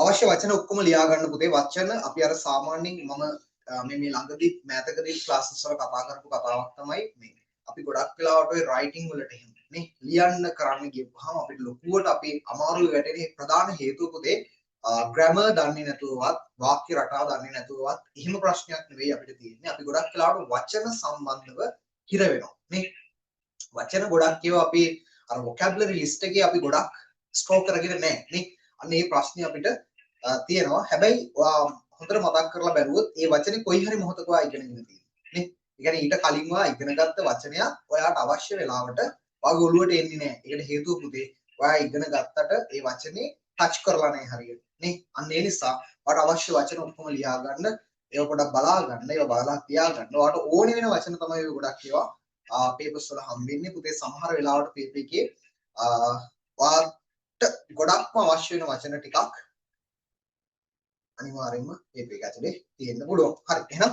අවශ්‍ය වචන ඔක්කොම ලියා ගන්න පුතේ. වචන අපි අර සාමාන්‍යයෙන් මම මේ ළඟදී මෑතකදී ක්ලාසස් වල කතා කරපු කතාවක් තමයි මේ. අපි ගොඩක් වෙලාවට ඔය රයිටින් වලට එහෙම නේ ලියන්න කරන්න ගියපුවාම අපිට ලොකුවට අපි අමාරු වැටෙන ප්‍රධාන හේතුව පුතේ ග්‍රැමර් දන්නේ නැතුවවත් වාක්‍ය රටාව දන්නේ නැතුවවත් එහෙම ප්‍රශ්නයක් නෙවෙයි අපිට තියෙන්නේ. අපි ගොඩක් වෙලාවට වචන සම්බන්ධව හිර වෙනවා නේ. වචන ගොඩක් ඒවා අපි අර vocabulary list එකේ අපි ගොඩක් ස්ටෝක් කරගෙන නැහැ නේ. අන්න මේ ප්‍රශ්නේ අපිට තියෙනවා. හැබැයි හොඳට මතක් කරලා බැලුවොත් ඒ වචනේ කොයි හරි මොහොතක ඔයා ඉගෙනගෙන තියෙනවා නේ. ඒ කියන්නේ ඊට කලින් ඔයා ඉගෙනගත්ත වචනයක් ඔයාට අවශ්‍ය වෙලාවට ඔයාගේ ඔළුවට එන්නේ නැහැ. ඒකට හේතුව පුතේ ඔයා ඉගෙන ගත්තට ඒ වචනේ ටච් කරලා නැහැ හරියට නේ. අන්න ඒ නිසා ඔයාට අවශ්‍ය වචන ඔක්කොම ලියා ගන්න, ඒව පොඩ්ඩක් බලා ගන්න, ඒව බලලා තියා ගන්න. ඔයාට ඕනේ වෙන වචන තමයි ඔය ගොඩක් ඒවා පේපර්ස් වල හම්බෙන්නේ පුතේ. සමහර වෙලාවට පේපර් එකේ ඔයාට ගොඩක්ම අවශ්‍ය වෙන වචන ටිකක් අනිවාර්යයෙන්ම පේපර් එක ඇතුලේ තියෙන්න පුළුවන්. හරි. එහෙනම්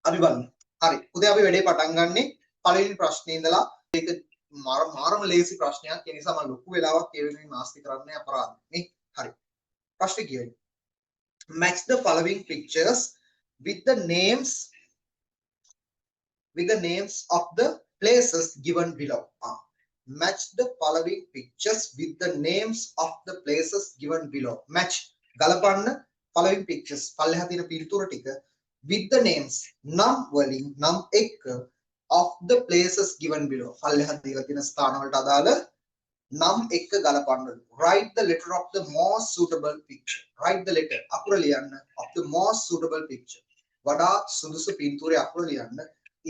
අපි බලමු. හරි. පුතේ අපි වැඩේ පටන් ගන්නෙ පළවෙනි ප්‍රශ්නේ ඉඳලා. ඒක මාරම ලේසි ප්‍රශ්නයක්. ඒ නිසා මම ලොකු වෙලාවක් ඒ වෙනුවෙන් නාස්ති කරන්නේ අපරාධයි නේ. හරි. ප්‍රශ්නේ කියවෙන්නේ. Match the following pictures with the names of the places given below. Match the following pictures with the names of the places given below. Match ගලපන්න following pictures පල්ලෙහා තියෙන පිළිතුර ටික with the names නම් වලින් නම් එක්ක of the places given below. පල්ලෙහා දීලා තියෙන ස්ථාන වලට අදාළ නම් එක්ක ගලපන්න. Write the letter of the most suitable picture. Write the letter අකුර ලියන්න of the most suitable picture. වඩා සුදුසු පින්තූරයේ අකුර ලියන්න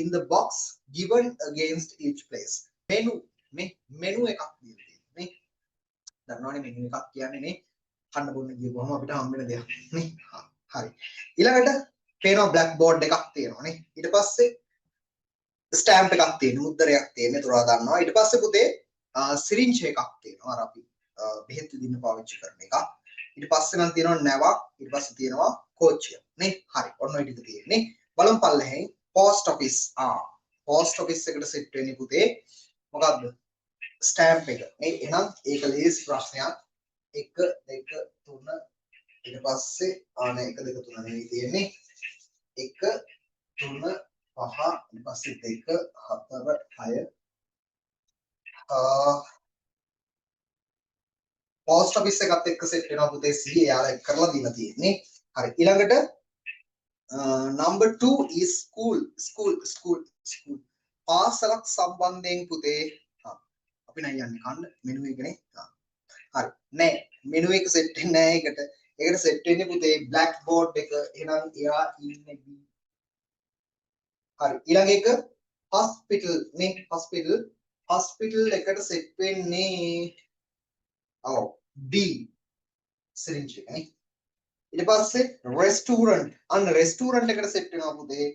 in the box given against each place. Menu එකක් දීලා තියෙනවා නේ. දන්නවනේ මෙනු එකක් කියන්නේ නේ කන්න බොන්න ගියපුවම අපිට හම්බ වෙන දෙයක් නේ. හරි. ඊළඟට පේනවා බ්ලැක් බෝඩ් එකක් තියෙනවා නේ. ඊට පස්සේ ස්ටෑම්ප් එකක් තියෙනවා, මුද්දරයක් තියෙනවා. ඒතරවා දන්නවා. ඊට පස්සේ පුතේ සිරින්ජ් එකක් තියෙනවා. අර අපි බෙහෙත් විදින්න පාවිච්චි කරන එක. ඊට පස්සේ නම් තියෙනවා නැවක්. ඊට පස්සේ තියෙනවා කෝච්චිය නේ. හරි. ඔන්න ඔය ටික තියෙන්නේ. බලමු පල්ලෙහෙන් පෝස්ට් ඔෆිස්. පෝස්ට් ඔෆිස් එකට සෙට් වෙන්නේ පුතේ මොකද්ද? ස්ටෑම්ප් එක නේ. එහෙනම් ඒක ලේසි ප්‍රශ්නයක්. 1 2 3 ඊට පස්සේ ආනේ 1 2 3 නෙවෙයි තියෙන්නේ 1 3 5 ඊට පස්සේ 2 4 6 පෝස්ට් ඔෆිස් එකත් එක්ක සෙට් වෙනවා පුතේ C එයාලා එක් කරලා දීලා තියෙන්නේ. හරි. ඊළඟට number 2 is school. පාසලක් සම්බන්ධයෙන් පුතේ අපි නම් යන්නේ කන්න මෙනු එකනේ. හරි. නෑ මෙනු එක සෙට් වෙන්නේ නෑ ඒකට. ඒකට සෙට් වෙන්නේ පුතේ බ්ලැක් බෝඩ් එක. එහෙනම් එයා ඉන්නේ B. හරි. ඊළඟ එක hospital නේ. hospital එකට සෙට් වෙන්නේ D. syringe එක නේ. ඊට පස්සේ restaurant. අන්න restaurant එකට සෙට් වෙනවා පුතේ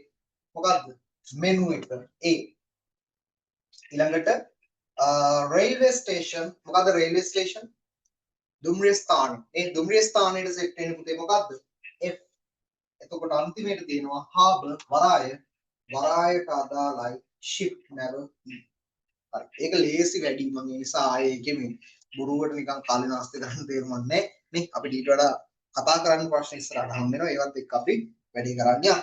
මොකද්ද? මෙනු එක A. ඊළඟට railway station. මොකද්ද railway station? දුම්රිය ස්ථාන. ඒ දුම්රිය ස්ථානයේ සෙට් වෙන්නේ පුතේ මොකද්ද? F. එතකොට අන්තිමේට තියෙනවා harbour වරාය. වරායට අදාළයි ship නැව E. හරි. ඒක ලේසි වැඩි මම ඒ නිසා ආයේ ඒකෙම බොරුවට නිකන් කාලේ නාස්ති කරන්න තේරුම් නැහැ නේ. අපිට ඊට වඩා කතා කරන්න ප්‍රශ්න ඉස්සරහට හම් වෙනවා. ඒවත් එක්ක අපි වැඩි කරන්න යන්න.